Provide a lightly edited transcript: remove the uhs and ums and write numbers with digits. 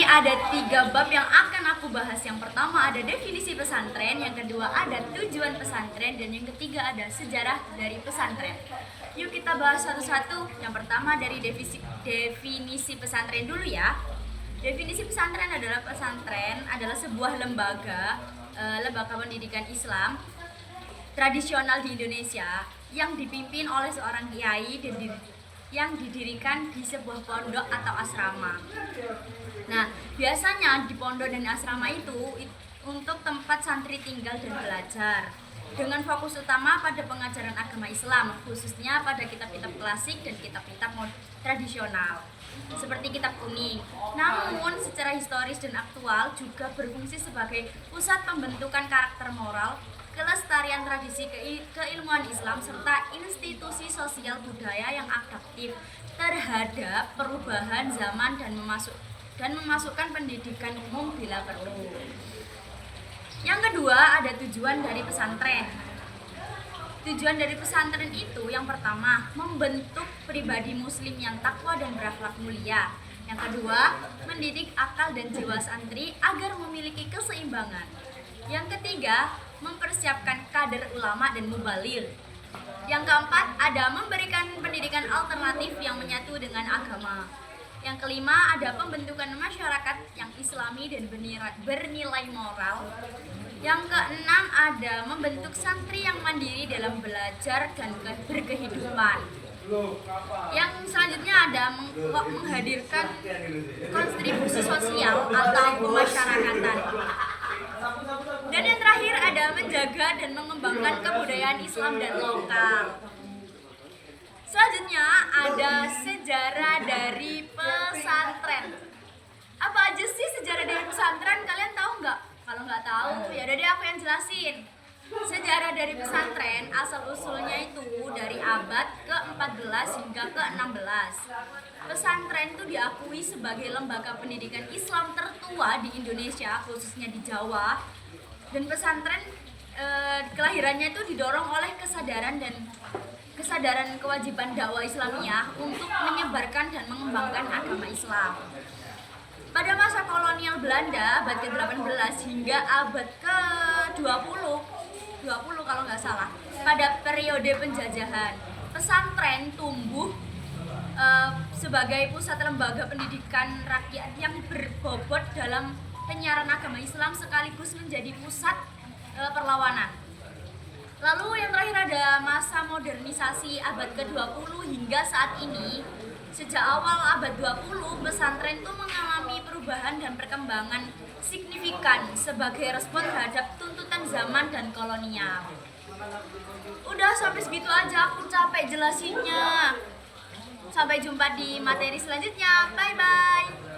ada 3 bab yang akan aku bahas. Yang pertama ada definisi pesantren, yang kedua ada tujuan pesantren, dan yang ketiga ada sejarah dari pesantren. Yuk kita bahas satu-satu. Yang pertama dari definisi pesantren dulu ya. Definisi pesantren adalah sebuah lembaga pendidikan Islam tradisional di Indonesia yang dipimpin oleh seorang kiai yang didirikan di sebuah pondok atau asrama. Nah, biasanya di pondok dan asrama itu untuk tempat santri tinggal dan belajar dengan fokus utama pada pengajaran agama Islam, khususnya pada kitab-kitab klasik dan kitab-kitab tradisional seperti kitab kuning. Namun secara historis dan aktual juga berfungsi sebagai pusat pembentukan karakter moral, kelestarian tradisi keilmuan Islam, serta institusi sosial budaya yang adaptif terhadap perubahan zaman dan memasukkan pendidikan umum bila perlu. Yang kedua ada tujuan dari pesantren. Tujuan dari pesantren itu yang pertama membentuk pribadi muslim yang takwa dan berakhlak mulia. Yang kedua mendidik akal dan jiwa santri agar memiliki keseimbangan. Yang ketiga mempersiapkan kader ulama dan mubalir. Yang keempat ada memberikan pendidikan alternatif yang menyatu dengan agama. Yang kelima ada pembentukan masyarakat yang islami dan bernilai moral. Yang keenam ada membentuk santri yang mandiri dalam belajar dan berkehidupan. Yang selanjutnya ada menghadirkan kontribusi sosial atau kemasyarakatan. Dan yang terakhir ada menjaga dan mengembangkan kebudayaan Islam dan lokal. Selanjutnya ada sejarah dari pesantren. Apa aja sih sejarah dari pesantren? Kalian tahu nggak? Kalau nggak tahu, ya udah deh aku yang jelasin. Sejarah dari pesantren asal-usulnya itu dari abad ke-14 hingga ke-16. Pesantren itu diakui sebagai lembaga pendidikan Islam tertua di Indonesia, khususnya di Jawa. Dan pesantren kelahirannya itu didorong oleh kesadaran kewajiban dakwah Islamiyah untuk menyebarkan dan mengembangkan agama Islam. Pada masa kolonial Belanda abad ke-18 hingga abad ke-20 kalau nggak salah, pada periode penjajahan, pesantren tumbuh sebagai pusat lembaga pendidikan rakyat yang berbobot dalam penyiaran agama Islam sekaligus menjadi pusat perlawanan. Lalu yang terakhir ada masa modernisasi abad ke-20 hingga saat ini. Sejak awal abad 20, pesantren itu mengalami perubahan dan perkembangan signifikan sebagai respon terhadap tuntutan zaman dan kolonial. Udah sampai segitu aja, aku capek jelasinnya. Sampai jumpa di materi selanjutnya. Bye-bye.